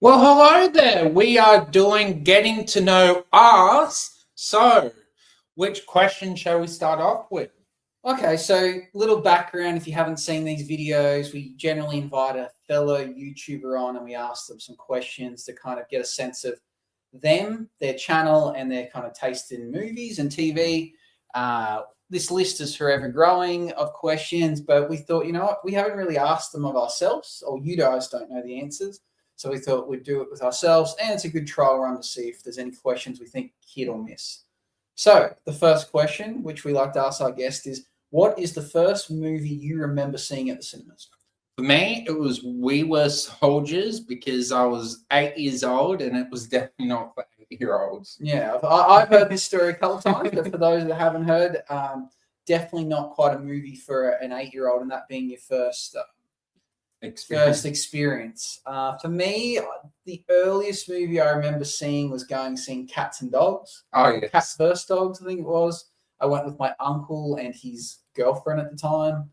Well, hello there. We are doing Getting to Know Us. So, which question shall we start off with? Okay, so little background. If you haven't seen these videos, we generally invite a fellow YouTuber on and we ask them some questions to kind of get a sense of them, their channel, and their kind of taste in movies and TV. This list is forever growing of questions, but we thought, you know what, we haven't really asked them of ourselves, or you guys don't know the answers. So we thought we'd do it with ourselves, and it's a good trial run to see if there's any questions we think hit or miss. So the first question, which we like to ask our guest, is what is the first movie you remember seeing at the cinemas? For me, it was We Were Soldiers because I was 8 years old and it was definitely not for 8-year-olds. Yeah, I've heard this story a couple of times, but for those that haven't heard, definitely not quite a movie for an 8-year-old, and that being your first experience. For me, the earliest movie I remember seeing was seeing Cats and Dogs. Oh, yes. Cats vs. Dogs, I think it was. I went with my uncle and his girlfriend at the time.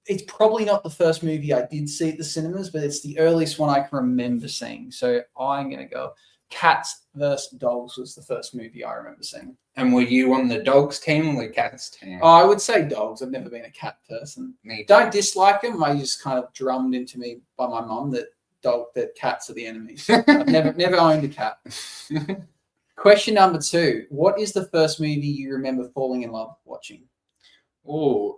It's probably not the first movie I did see at the cinemas, but it's the earliest one I can remember seeing. So I'm going to go Cats vs. Dogs was the first movie I remember seeing. And were you on the dogs team or the cats team? Oh, I would say dogs. I've never been a cat person. Me too. Don't dislike them. I just kind of drummed into me by my mum that cats are the enemies. I've never owned a cat. Question number 2. What is the first movie you remember falling in love watching? Oh,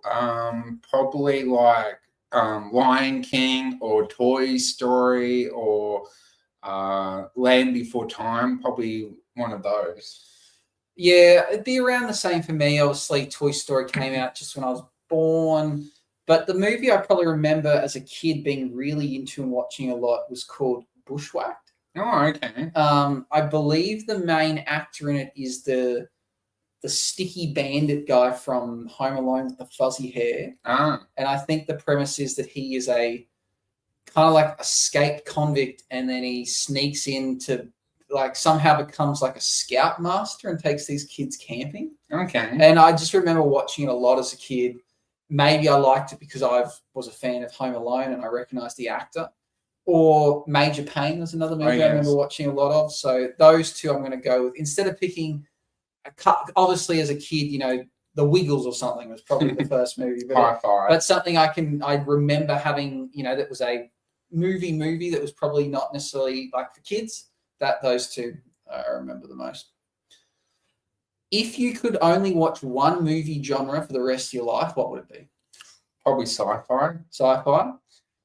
probably like Lion King or Toy Story or Land Before Time. Probably one of those. Yeah, it'd be around the same for me. Obviously, Toy Story came out just when I was born. But the movie I probably remember as a kid being really into and watching a lot was called Bushwhacked. Oh, okay. I believe the main actor in it is the sticky bandit guy from Home Alone with the fuzzy hair. And I think the premise is that he is a kind of like escaped convict, and then he sneaks into somehow becomes like a scoutmaster and takes these kids camping. Okay. And I just remember watching it a lot as a kid. Maybe I liked it because I was a fan of Home Alone and I recognized the actor. Or Major Payne was another movie I remember watching a lot of. So those two I'm going to go with. Instead of picking obviously as a kid, The Wiggles or something was probably the first movie. But something I remember having, that was a movie that was probably not necessarily like for kids. Those two I remember the most. If you could only watch one movie genre for the rest of your life, what would it be? Probably sci-fi. Sci-fi?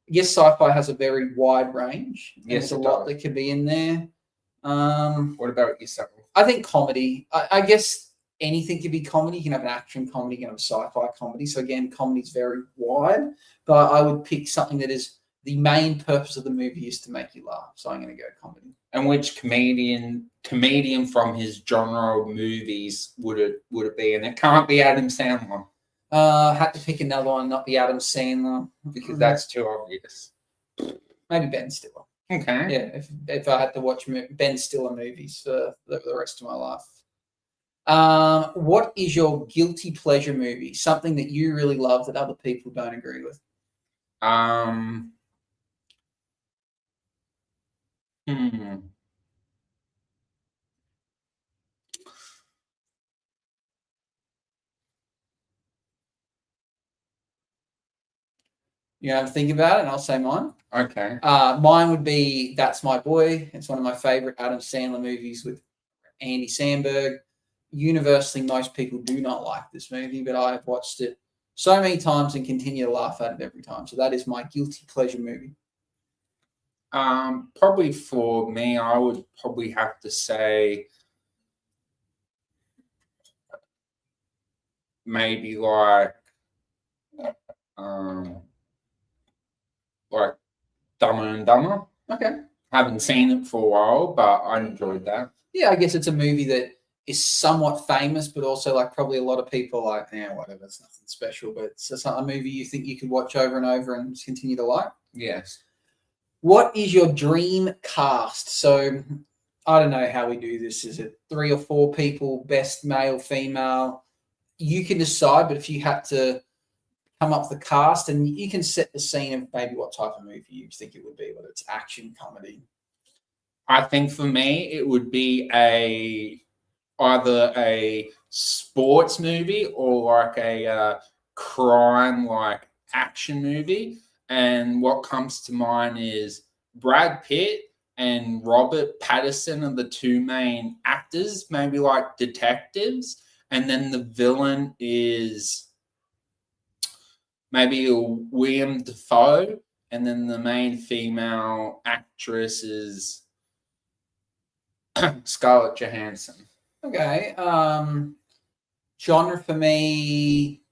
Yes, sci-fi has a very wide range. Yes, there's a lot that could be in there. What about yourself? I think comedy. I guess anything could be comedy. You can have an action comedy, you can have a sci-fi comedy. So again, comedy is very wide. But I would pick something that is the main purpose of the movie is to make you laugh. So I'm going to go comedy. And which comedian from his genre of movies would it be? And it can't be Adam Sandler. Had to pick another one, not the Adam Sandler, because that's too obvious. Maybe Ben Stiller. Okay. Yeah, if I had to watch Ben Stiller movies for the rest of my life. What is your guilty pleasure movie? Something that you really love that other people don't agree with? You have to think about it, and I'll say mine. Okay. Mine would be That's My Boy. It's one of my favorite Adam Sandler movies with Andy Samberg. Universally, most people do not like this movie, but I've watched it so many times and continue to laugh at it every time. So that is my guilty pleasure movie. Probably for me, I would probably have to say maybe like Dumber and Dumber. Okay. Haven't seen it for a while, but I enjoyed that. Yeah, I guess it's a movie that is somewhat famous, but also like probably a lot of people like, whatever, it's nothing special, but it's a movie you think you could watch over and over and continue to like. Yes. What is your dream cast? So I don't know how we do this. Is it 3 or 4 people, best male, female? You can decide, but if you had to come up with the cast, and you can set the scene of maybe what type of movie you think it would be, whether it's action, comedy. I think for me, it would be either a sports movie or like a crime like action movie. And what comes to mind is Brad Pitt and Robert Pattinson are the two main actors, maybe like detectives. And then the villain is maybe William Dafoe. And then the main female actress is Scarlett Johansson. Okay. Genre for me,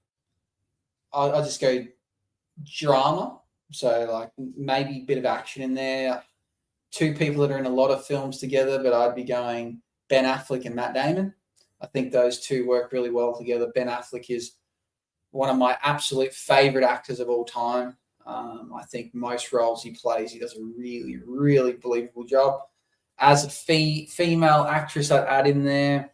I'll just go drama. So like maybe a bit of action in there. Two people that are in a lot of films together, but I'd be going Ben Affleck and Matt Damon. I think those two work really well together. Ben Affleck is one of my absolute favorite actors of all time. I think most roles he plays, he does a really, really believable job. As a female actress, I'd add in there.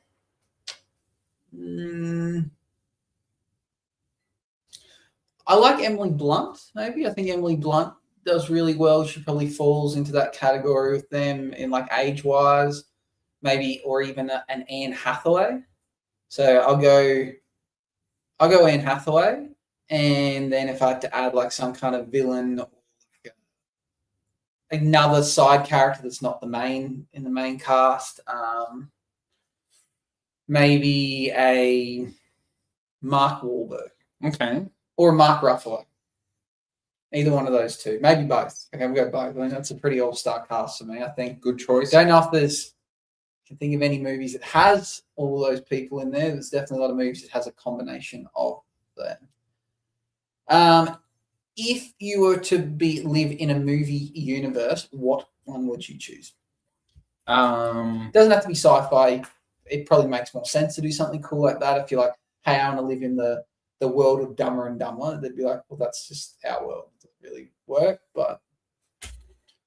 I like Emily Blunt, maybe. I think Emily Blunt does really well. She probably falls into that category with them in like age-wise, maybe, or even an Anne Hathaway. So I'll go Anne Hathaway, and then if I had to add like some kind of villain, or like another side character that's not the main in the main cast, maybe a Mark Wahlberg. Okay. Or Mark Ruffalo. Either one of those two. Maybe both. Okay, we'll go both. I mean, that's a pretty all-star cast for me, I think. Good choice. Don't know if there's... I can think of any movies that has all those people in there. There's definitely a lot of movies that has a combination of them. If you were to live in a movie universe, what one would you choose? It doesn't have to be sci-fi. It probably makes more sense to do something cool like that. If you're like, hey, I want to live in the world of Dumber and Dumber, they'd be like, well, that's just our world. It doesn't really work, but...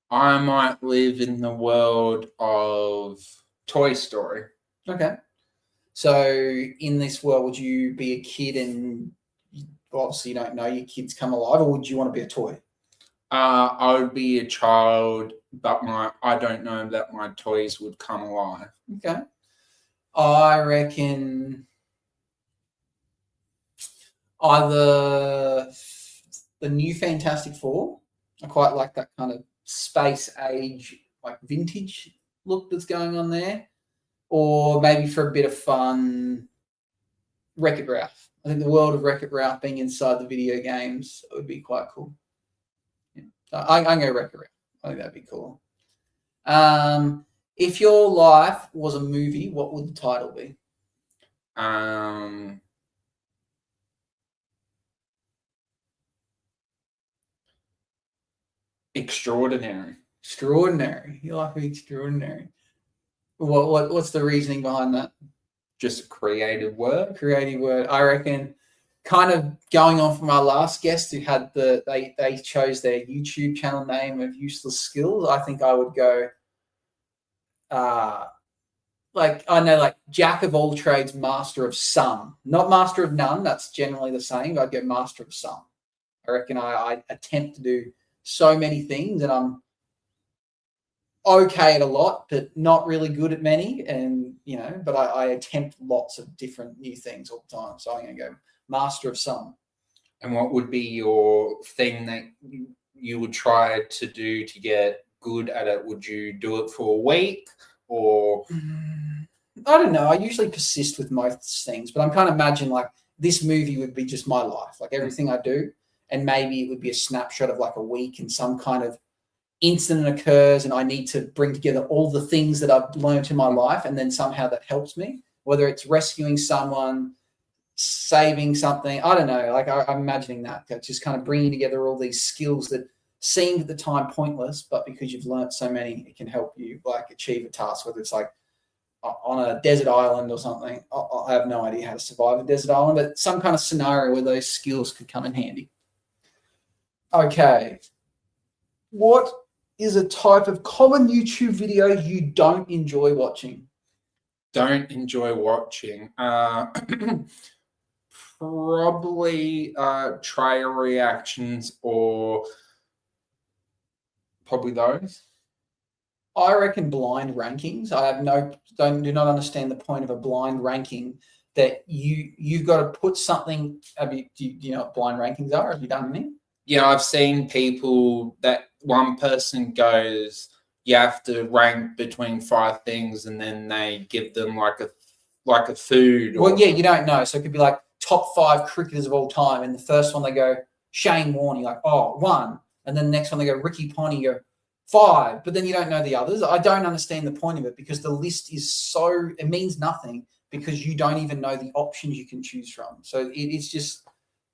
I might live in the world of Toy Story. Okay. So in this world, would you be a kid and obviously you don't know your kids come alive, or would you want to be a toy? I would be a child, but I don't know that my toys would come alive. Okay. I reckon... either the new Fantastic Four. I quite like that kind of space age, like vintage look that's going on there. Or maybe for a bit of fun, Wreck-It Ralph. I think the world of Wreck-It Ralph being inside the video games would be quite cool. Yeah. So I'm going to go Wreck-It Ralph. I think that'd be cool. If your life was a movie, what would the title be? Extraordinary. Extraordinary. You like extraordinary. What's the reasoning behind that? Just a creative word. Creative word. I reckon, kind of going on from our last guest who had they chose their YouTube channel name of Useless Skills. I think I would go like Jack of all trades, master of some. Not master of none, that's generally the same. I'd go master of some. I reckon I attempt to do so many things, and I'm okay at a lot, but not really good at many. And but I attempt lots of different new things all the time. So I'm going to go master of some. And what would be your thing that you would try to do to get good at it? Would you do it for a week, or? I don't know. I usually persist with most things, but I'm kind of imagining like this movie would be just my life, like everything I do. And maybe it would be a snapshot of like a week, and some kind of incident occurs and I need to bring together all the things that I've learned in my life, and then somehow that helps me, whether it's rescuing someone, saving something. I don't know. Like I'm imagining that, just kind of bringing together all these skills that seemed at the time pointless, but because you've learned so many, it can help you like achieve a task, whether it's like on a desert island or something. I have no idea how to survive a desert island, but some kind of scenario where those skills could come in handy. Okay. What is a type of common YouTube video you don't enjoy watching? Don't enjoy watching. Probably trailer reactions or probably those. I reckon blind rankings. I have do not understand the point of a blind ranking that you've got to put something. Do you know what blind rankings are? Have you done any? Yeah, I've seen people that one person goes, you have to rank between 5 things, and then they give them like a food. Well, yeah, you don't know. So it could be like top 5 cricketers of all time, and the first one they go Shane Warne, you're like, oh, 1, and then the next one they go Ricky Ponting, you go 5, but then you don't know the others. I don't understand the point of it because the list is it means nothing because you don't even know the options you can choose from. So it's just,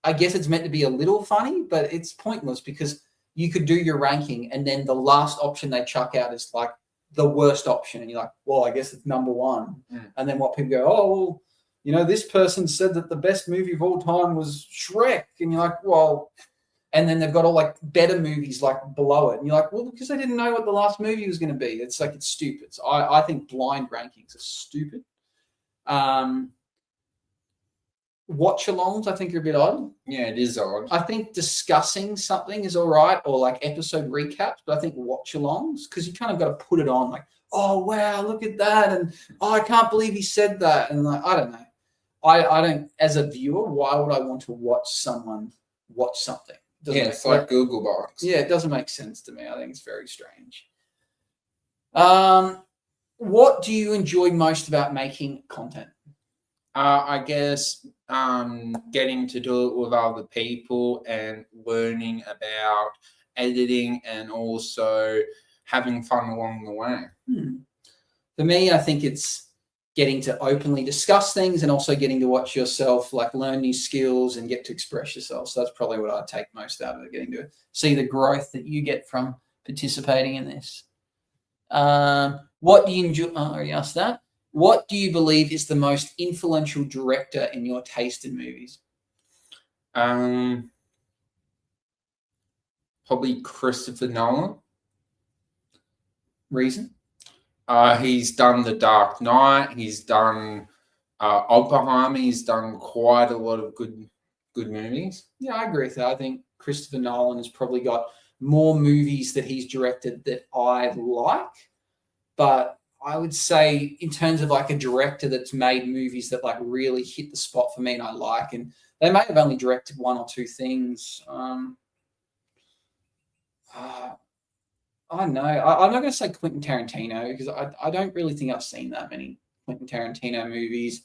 I guess it's meant to be a little funny, but it's pointless because you could do your ranking and then the last option they chuck out is like the worst option. And you're like, well, I guess it's number 1. And then what people go, oh, well, you know, this person said that the best movie of all time was Shrek. And you're like, well, and then they've got all like better movies like below it. And you're like, well, because they didn't know what the last movie was going to be. It's like, it's stupid. So I think blind rankings are stupid. Watch-alongs, I think, are a bit odd. Yeah, it is odd. I think discussing something is all right, or like episode recaps, but I think watch-alongs, because you kind of got to put it on like, oh, wow, look at that. And, oh, I can't believe he said that. And like, I don't know. I don't, as a viewer, why would I want to watch someone watch something? It's like Google Box. Yeah, it doesn't make sense to me. I think it's very strange. What do you enjoy most about making content? I guess getting to do it with other people and learning about editing and also having fun along the way. For me, I think it's getting to openly discuss things and also getting to watch yourself like learn new skills and get to express yourself. So that's probably what I take most out of it, getting to see the growth that you get from participating in this. What do you enjoy? I already asked that. What do you believe is the most influential director in your taste in movies? Probably Christopher Nolan. Reason? He's done The Dark Knight. He's done Oppenheimer. He's done quite a lot of good movies. Yeah, I agree with that. I think Christopher Nolan has probably got more movies that he's directed that I like, but I would say in terms of like a director that's made movies that like really hit the spot for me and I like, and they may have only directed 1 or 2 things. I don't know. I'm not going to say Quentin Tarantino because I don't really think I've seen that many Quentin Tarantino movies.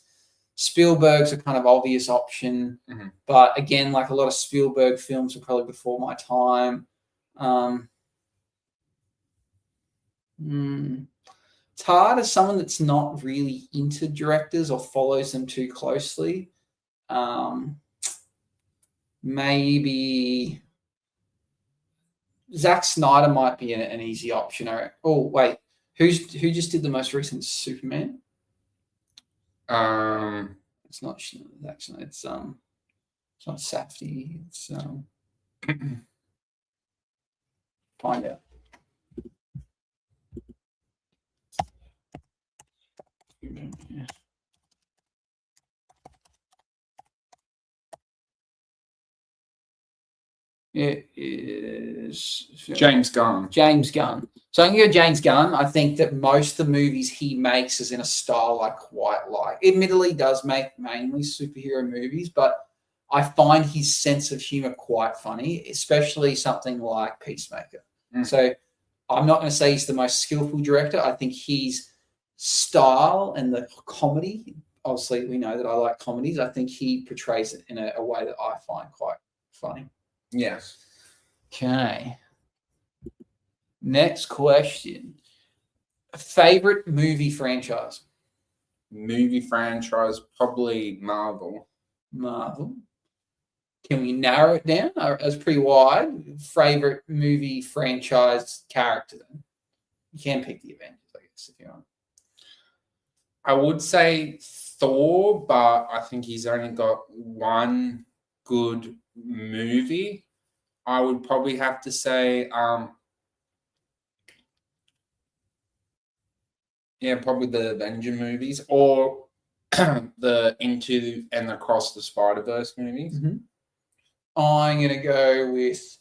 Spielberg's a kind of obvious option, but again, like a lot of Spielberg films are probably before my time. It's hard as someone that's not really into directors or follows them too closely. Maybe Zack Snyder might be an easy option. Oh, wait. Who just did the most recent Superman? It's not Zack Snyder. It's not Safdie. It's find out. Yeah. It is James Gunn. James Gunn. So I'm going to go James Gunn. I think that most of the movies he makes is in a style I quite like. Admittedly, he does make mainly superhero movies, but I find his sense of humor quite funny, especially something like Peacemaker. So I'm not going to say he's the most skillful director. I think his style and the comedy, obviously we know that I like comedies. I think he portrays it in a way that I find quite funny. Yes. Okay. Next question. Favorite movie franchise? Movie franchise, probably Marvel. Marvel. Can we narrow it down? That's pretty wide. Favorite movie franchise character then? You can pick the Avengers, I guess, if you want. I would say Thor, but I think he's only got one good movie. I would probably have to say, probably the Avenger movies, or the Into and Across the Spider-Verse movies. I'm gonna go with.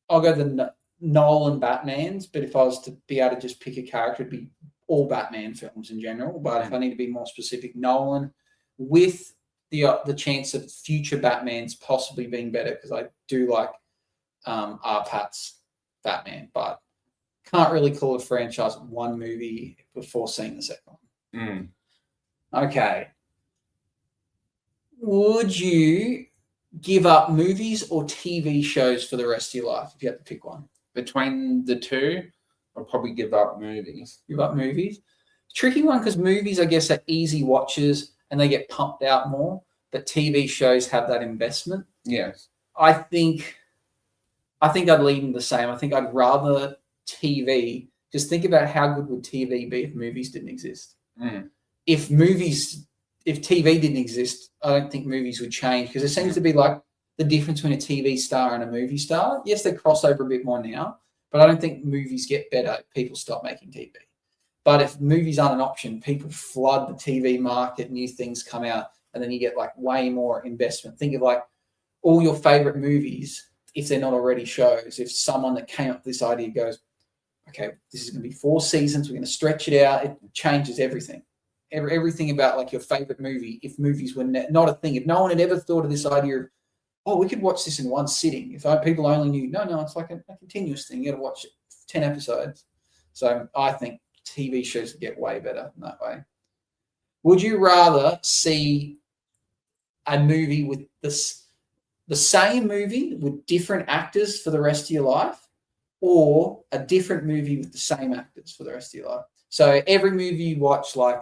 I'll go the Nolan Batmans, but if I was to be able to just pick a character, it'd be all Batman films in general. But if I need to be more specific, Nolan, with the chance of future Batmans possibly being better, because I do like R. Pat's Batman, but can't really call a franchise one movie before seeing the second one. Okay. Would you give up movies or TV shows for the rest of your life if you had to pick one? Between the two, I'll probably give up movies. Give up movies? Tricky one, because movies, I guess, are easy watches and they get pumped out more, but TV shows have that investment. Yes. I think I'd lean the same. I think I'd rather TV. Just think about how good would TV be if movies didn't exist. If TV didn't exist, I don't think movies would change, because it seems to be like the difference between a TV star and a movie star. Yes, they cross over a bit more now, but I don't think movies get better if people stop making TV. But if movies aren't an option, people flood the TV market, new things come out, and then you get like way more investment. Think of like all your favorite movies, if they're not already shows. If someone that came up with this idea goes, okay, this is going to be 4 seasons, we're going to stretch it out, it changes everything. Everything about like your favorite movie, if movies were not a thing, if no one had ever thought of this idea of, oh, we could watch this in one sitting. If people only knew, no, it's like a continuous thing. You got to watch 10 episodes. So I think TV shows get way better in that way. Would you rather see a movie with the same movie with different actors for the rest of your life, or a different movie with the same actors for the rest of your life? So every movie you watch, like,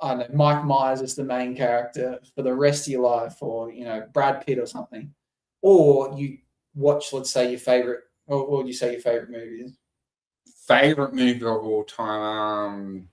I don't know, Mike Myers is the main character for the rest of your life, or, Brad Pitt or something. Or you watch, let's say, your favorite, what would you say your favorite movie is? Favorite movie of all time,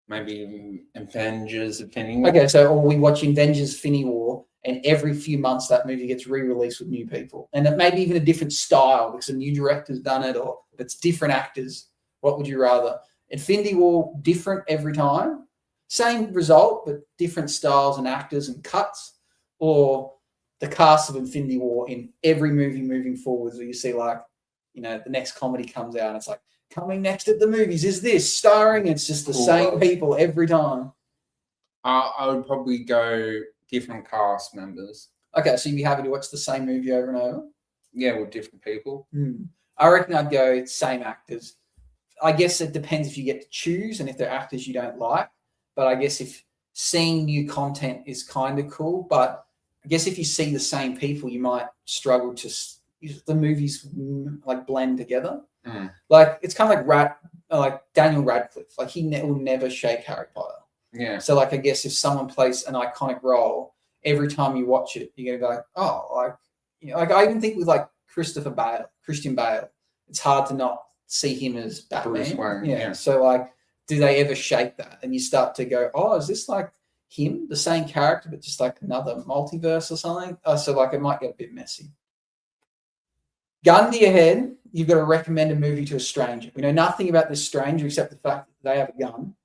maybe Avengers Infinity War. Okay, so we watch Avengers Infinity War, and every few months that movie gets re-released with new people. And it may be even a different style because a new director's done it, or it's different actors. What would you rather? Infinity War, different every time, same result, but different styles and actors and cuts, or the cast of Infinity War in every movie moving forwards, where you see like, the next comedy comes out and it's like, coming next at the movies is this, starring, it's just the same people every time. I would probably go different cast members. Okay, so you'd be happy to watch the same movie over and over? Yeah, with different people. I reckon I'd go same actors. I guess it depends if you get to choose and if they're actors you don't like. But I guess if seeing new content is kind of cool, but I guess if you see the same people, you might struggle to the movies like blend together. Like it's kind of like Daniel Radcliffe. Like he will never shake Harry Potter. Yeah. So like I guess if someone plays an iconic role, every time you watch it, you're gonna be like, oh, like I even think with like Christian Bale, it's hard to not see him as Batman. Bruce Wayne, yeah. So like, do they ever shake that? And you start to go, oh, is this like him, the same character, but just like another multiverse or something? So like it might get a bit messy. Gun to your head, you've got to recommend a movie to a stranger. We know nothing about this stranger except the fact that they have a gun.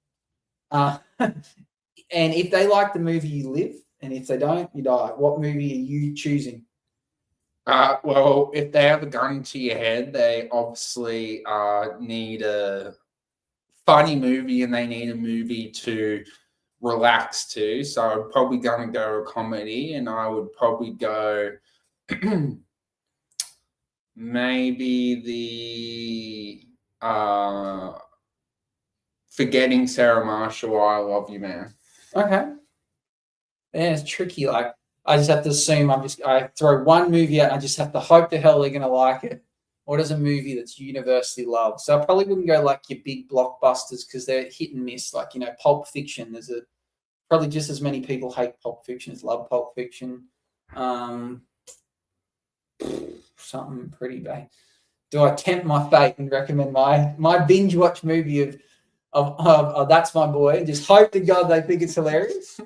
And if they like the movie, you live. And if they don't, you die. What movie are you choosing? Well, if they have a gun to your head, they obviously need a funny movie and they need a movie to relax to. So I'm probably going to go a comedy, and I would probably go maybe the Forgetting Sarah Marshall, I Love You Man. Okay. Yeah, it's tricky. Like, I just have to assume I throw one movie out and I just have to hope to hell they're going to like it. What is a movie that's universally loved? So I probably wouldn't go like your big blockbusters because they're hit and miss. Like, Pulp Fiction. There's probably just as many people hate Pulp Fiction as love Pulp Fiction. Something pretty bad. Do I tempt my fate and recommend my binge watch movie of That's My Boy? Just hope to God they think it's hilarious.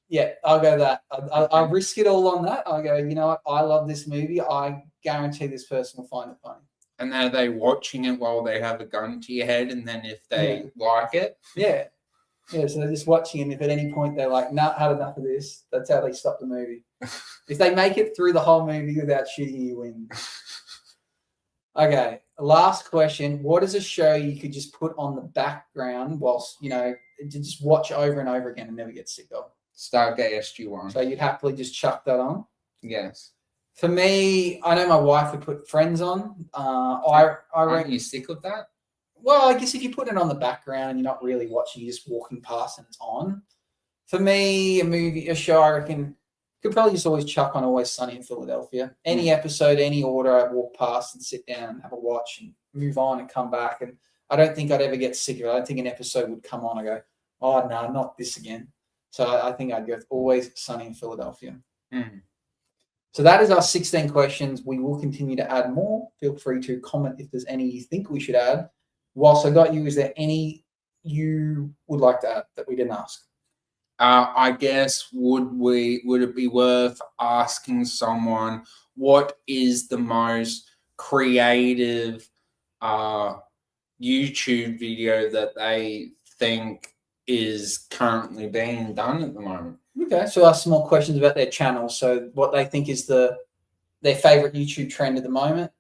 Yeah, I'll go that. I'll risk it all on that. I'll go, you know what? I love this movie. I guarantee this person will find it funny. And then are they watching it while they have a gun to your head? And then if they like it? Yeah. Yeah, so they're just watching, and if at any point they're like, nah, had enough of this, that's how they stop the movie. If they make it through the whole movie without shooting, you win. Okay, last question. What is a show you could just put on the background whilst, to just watch over and over again and never get sick of? Stargate SG-1. So you'd happily just chuck that on? Yes. For me, I know my wife would put Friends on. Aren't you sick of that? Well, I guess if you put it on the background and you're not really watching, you're just walking past and it's on. For me, a show I reckon could probably just always chuck on Always Sunny in Philadelphia. Any episode, any order, I'd walk past and sit down and have a watch and move on and come back. And I don't think I'd ever get sick of it. I don't think an episode would come on and go, oh, no, not this again. So I think I'd go with Always Sunny in Philadelphia. So that is our 16 questions. We will continue to add more. Feel free to comment if there's any you think we should add. Whilst I got you, is there any you would like to add that we didn't ask? I guess would it be worth asking someone what is the most creative YouTube video that they think is currently being done at the moment? Okay, so ask some more questions about their channel. So what they think is their favorite YouTube trend at the moment.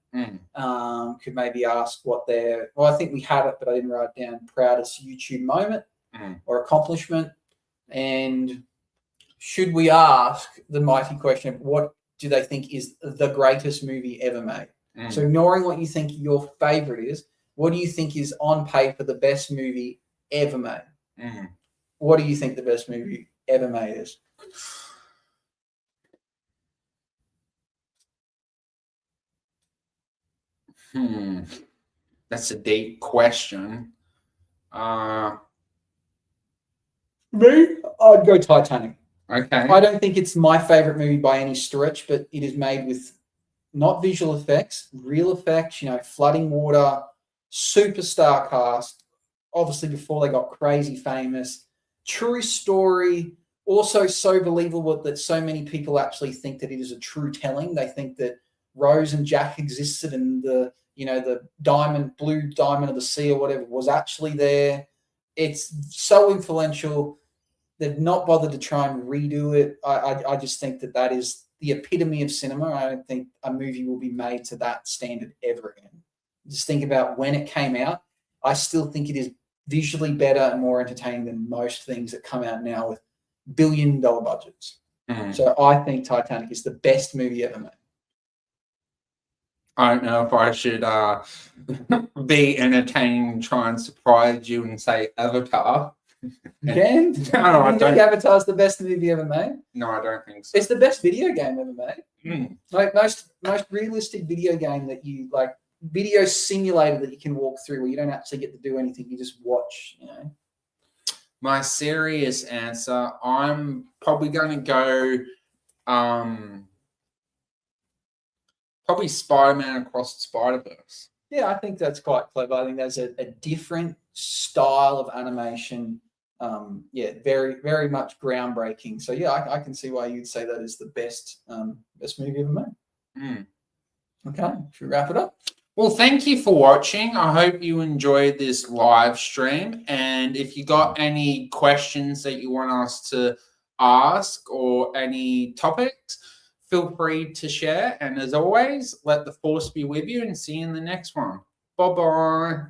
Could maybe ask what I think we had it, but I didn't write it down. Proudest YouTube moment or accomplishment. And should we ask the mighty question of what do they think is the greatest movie ever made? So ignoring what you think your favorite is, what do you think is on paper the best movie ever made? What do you think the best movie ever made is? That's a deep question. Me? I'd go Titanic. Okay. I don't think it's my favorite movie by any stretch, but it is made with not visual effects, real effects, flooding water, superstar cast, obviously before they got crazy famous, true story, also so believable that so many people actually think that it is a true telling. They think that Rose and Jack existed and the blue diamond of the sea or whatever was actually there. It's so influential. They've not bothered to try and redo it. I just think that is the epitome of cinema. I don't think a movie will be made to that standard ever again. Just think about when it came out. I still think it is visually better and more entertaining than most things that come out now with billion-dollar budgets. So I think Titanic is the best movie ever made. I don't know if I should be entertaining and try and surprise you and say Avatar. Again? No, I don't think Avatar's the best movie ever made. No, I don't think so. It's the best video game ever made. Like most realistic video game that you like, video simulator that you can walk through where you don't actually get to do anything, you just watch, My serious answer, I'm probably going to go probably Spider-Man Across the Spider-Verse. Yeah, I think that's quite clever. I think there's a different style of animation. Very, very much groundbreaking. So yeah, I can see why you'd say that is the best movie ever made. Okay, should we wrap it up? Well, thank you for watching. I hope you enjoyed this live stream. And if you got any questions that you want us to ask or any topics, feel free to share. And as always, let the force be with you and see you in the next one. Bye-bye.